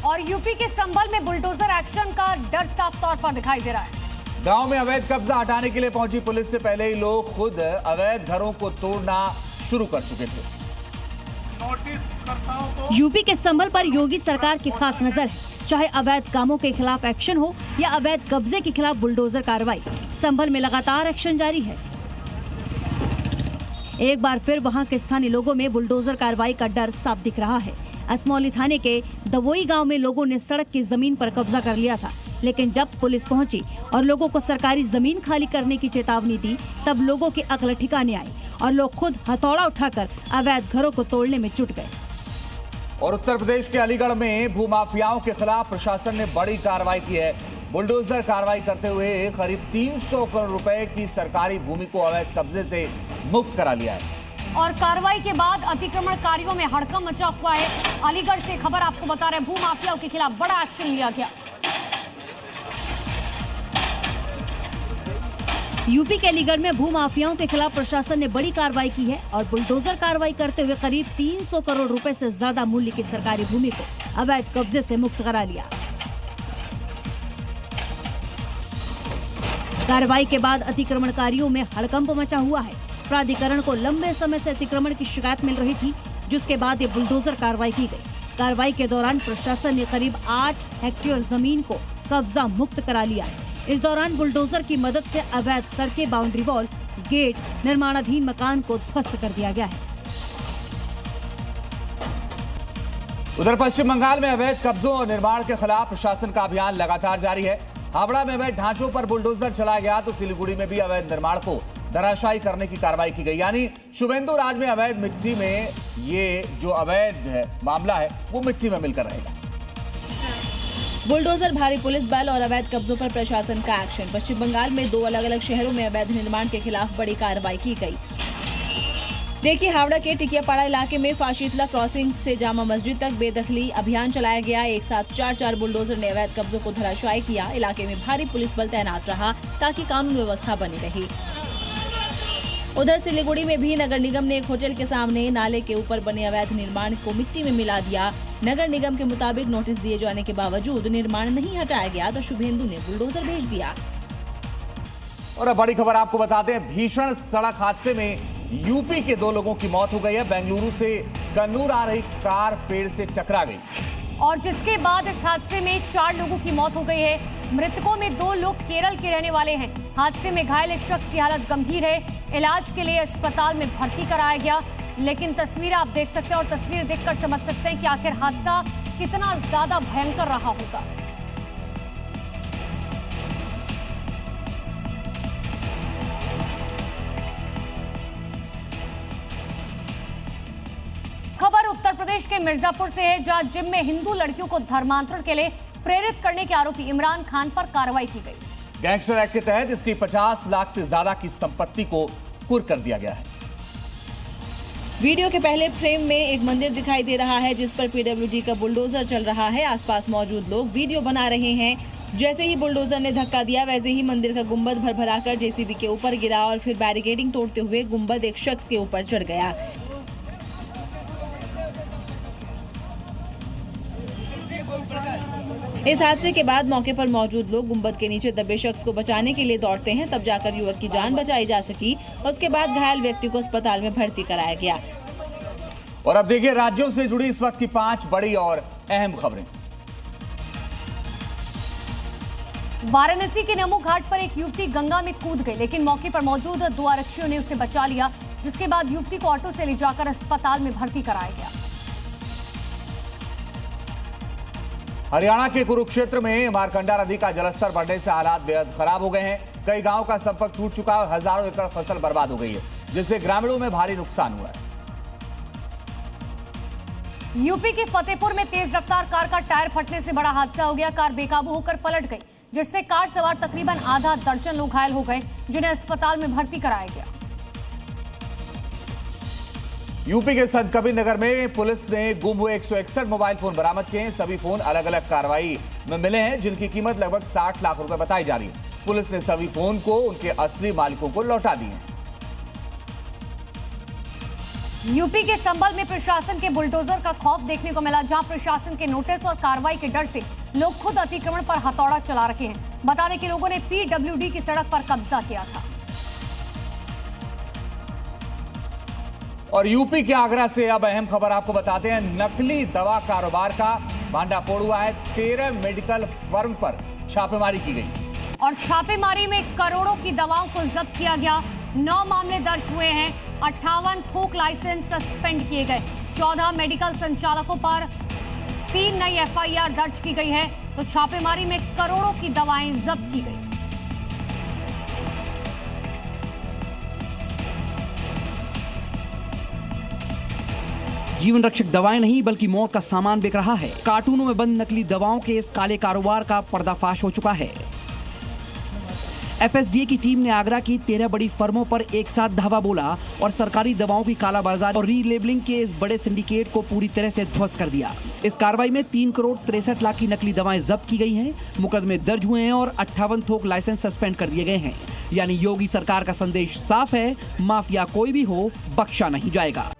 और यूपी के संभल में बुलडोजर एक्शन का डर साफ तौर पर दिखाई दे रहा है। गांव में अवैध कब्जा हटाने के लिए पहुंची पुलिस से पहले ही लोग खुद अवैध घरों को तोड़ना शुरू कर चुके थे। यूपी के संभल पर योगी सरकार की खास नजर है। चाहे अवैध कामों के खिलाफ एक्शन हो या अवैध कब्जे के खिलाफ बुलडोजर कार्रवाई, संभल में लगातार एक्शन जारी है। एक बार फिर वहां के स्थानीय लोगों में बुलडोजर कार्रवाई का डर साफ दिख रहा है। असमौली थाने के दवोई गांव में लोगों ने सड़क की जमीन पर कब्जा कर लिया था, लेकिन जब पुलिस पहुंची और लोगों को सरकारी जमीन खाली करने की चेतावनी दी, तब लोगों की अकल ठिकाने आई और लोग खुद हथौड़ा उठाकर अवैध घरों को तोड़ने में जुट गए। और उत्तर प्रदेश के अलीगढ़ में भूमाफियाओं के खिलाफ प्रशासन ने बड़ी कार्रवाई की है। बुलडोजर कार्रवाई करते हुए करीब 300 करोड़ रुपए की सरकारी भूमि को अवैध कब्जे से मुक्त करा लिया है। और कार्रवाई के बाद अतिक्रमणकारियों में हड़कंप मचा हुआ है। अलीगढ़ से खबर आपको बता रहे हैं, भूमाफियाओं के खिलाफ बड़ा एक्शन लिया गया। यूपी के अलीगढ़ में भूमाफियाओं के खिलाफ प्रशासन ने बड़ी कार्रवाई की है और बुलडोजर कार्रवाई करते हुए करीब 300 करोड़ रुपए से ज्यादा मूल्य की सरकारी भूमि को अवैध कब्जे से मुक्त करा लिया। कार्रवाई के बाद अतिक्रमणकारियों में हड़कंप मचा हुआ है। प्राधिकरण को लंबे समय से अतिक्रमण की शिकायत मिल रही थी, जिसके बाद ये बुलडोजर कार्रवाई की गई। कार्रवाई के दौरान प्रशासन ने करीब 8 हेक्टेयर जमीन को कब्जा मुक्त करा लिया है। इस दौरान बुलडोजर की मदद से अवैध सड़कें, बाउंड्री वॉल, गेट, निर्माणाधीन मकान को ध्वस्त कर दिया गया है। उधर पश्चिम बंगाल में अवैध कब्जों और निर्माण के खिलाफ प्रशासन का अभियान लगातार जारी है। हावड़ा में अवैध ढांचों पर बुलडोजर चलाया गया तो सिलीगुड़ी में भी अवैध निर्माण को धराशायी करने की कार्रवाई की गई। यानी शुभेंदु राज में अवैध मिट्टी में ये जो अवैध मामला है वो मिट्टी में मिलकर रहेगा। बुलडोजर, भारी पुलिस बल और अवैध कब्जों पर प्रशासन का एक्शन। पश्चिम बंगाल में 2 अलग अलग शहरों में अवैध निर्माण के खिलाफ बड़ी कार्रवाई की गई। देखिए, हावड़ा के टिकियापाड़ा इलाके में फाशीतला क्रॉसिंग से जामा मस्जिद तक बेदखली अभियान चलाया गया। एक साथ 4 बुलडोजर ने अवैध कब्जों को धराशायी किया। इलाके में भारी पुलिस बल तैनात रहा ताकि कानून व्यवस्था बनी रही। उधर सिलीगुड़ी में भी नगर निगम ने एक होटल के सामने नाले के ऊपर बने अवैध निर्माण को मिट्टी में मिला दिया। नगर निगम के मुताबिक नोटिस दिए जाने के बावजूद निर्माण नहीं हटाया गया तो शुभेंदु ने बुलडोजर भेज दिया। और अब बड़ी खबर आपको बताते हैं, भीषण सड़क हादसे में यूपी के 2 लोगों की मौत हो गई है। बेंगलुरु से कन्नूर आ रही कार पेड़ से टकरा गई और जिसके बाद इस हादसे में 4 लोगों की मौत हो गई है। मृतकों में 2 लोग केरल के रहने वाले हैं। हादसे में घायल एक शख्स की हालत गंभीर है, इलाज के लिए अस्पताल में भर्ती कराया गया। लेकिन तस्वीरें आप देख सकते हैं और तस्वीर देखकर समझ सकते हैं कि आखिर हादसा कितना ज्यादा भयंकर रहा होगा। खबर उत्तर प्रदेश के मिर्जापुर से है, जहां जिम में हिंदू लड़कियों को धर्मांतरण के लिए प्रेरित करने के आरोपी इमरान खान पर कार्रवाई की गई। गैंगस्टर एक्ट के तहत इसकी 50 लाख से ज्यादा की संपत्ति को कुर्क कर दिया गया है। वीडियो के पहले फ्रेम में एक मंदिर दिखाई दे रहा है जिस पर पीडब्ल्यूडी का बुलडोजर चल रहा है। आसपास मौजूद लोग वीडियो बना रहे हैं। जैसे ही बुलडोजर ने धक्का दिया, वैसे ही मंदिर का गुंबद भरभराकर जेसीबी के ऊपर गिरा और फिर बैरिकेडिंग तोड़ते हुए गुंबद एक शख्स के ऊपर चढ़ गया। इस हादसे के बाद मौके पर मौजूद लोग गुंबद के नीचे दबे शख्स को बचाने के लिए दौड़ते हैं, तब जाकर युवक की जान बचाई जा सकी। उसके बाद घायल व्यक्ति को अस्पताल में भर्ती कराया गया। और अब देखिए राज्यों से जुड़ी इस वक्त की 5 बड़ी और अहम खबरें। वाराणसी के नमो घाट पर एक युवती गंगा में कूद गई, लेकिन मौके पर मौजूद 2 आरक्षियों ने उसे बचा लिया, जिसके बाद युवती को ऑटो से ले जाकर अस्पताल में भर्ती कराया गया। हरियाणा के कुरुक्षेत्र में मारकंडा नदी का जलस्तर बढ़ने से हालात बेहद खराब हो गए हैं। कई गांवों का संपर्क टूट चुका है और हजारों एकड़ फसल बर्बाद हो गई है, जिससे ग्रामीणों में भारी नुकसान हुआ है। यूपी के फतेहपुर में तेज रफ्तार कार का टायर फटने से बड़ा हादसा हो गया। कार बेकाबू होकर पलट गई, जिससे कार सवार तकरीबन आधा दर्जन लोग घायल हो गए, जिन्हें अस्पताल में भर्ती कराया गया। यूपी के संत कबीर नगर में पुलिस ने गुम हुए 161 मोबाइल फोन बरामद किए हैं। सभी फोन अलग अलग कार्रवाई में मिले हैं, जिनकी कीमत लगभग 60 लाख रुपए बताई जा रही है। पुलिस ने सभी फोन को उनके असली मालिकों को लौटा दिए हैं। यूपी के संभल में प्रशासन के बुलडोजर का खौफ देखने को मिला, जहां प्रशासन के नोटिस और कार्रवाई के डर से लोग खुद अतिक्रमण पर हथौड़ा चला रखे हैं। बता दें कि लोगों ने पीडब्ल्यूडी की सड़क पर कब्जा किया था। और यूपी के आगरा से अब अहम खबर आपको बताते हैं। नकली दवा कारोबार का भांडाफोड़ हुआ है। 13 मेडिकल फर्म पर छापेमारी की गई और छापेमारी में करोड़ों की दवाओं को जब्त किया गया। 9 मामले दर्ज हुए हैं। 58 थोक लाइसेंस सस्पेंड किए गए। 14 मेडिकल संचालकों पर 3 नई एफआईआर दर्ज की गई है। तो छापेमारी में करोड़ों की दवाएं जब्त की गई। जीवन रक्षक दवाएं नहीं बल्कि मौत का सामान बिक रहा है। कार्टूनों में बंद नकली दवाओं के इस काले कारोबार का पर्दाफाश हो चुका है। एफएसडीए की टीम ने आगरा की 13 बड़ी फर्मों पर एक साथ धावा बोला और सरकारी दवाओं की कालाबाजारी और रीलेबलिंग के इस बड़े सिंडिकेट को पूरी तरह से ध्वस्त कर दिया। इस कार्रवाई में 3 करोड़ 63 लाख की नकली दवाएं जब्त की गई हैं, मुकदमे दर्ज हुए हैं और 58 थोक लाइसेंस सस्पेंड कर दिए गए हैं। यानी योगी सरकार का संदेश साफ है, माफिया कोई भी हो बख्शा नहीं जाएगा।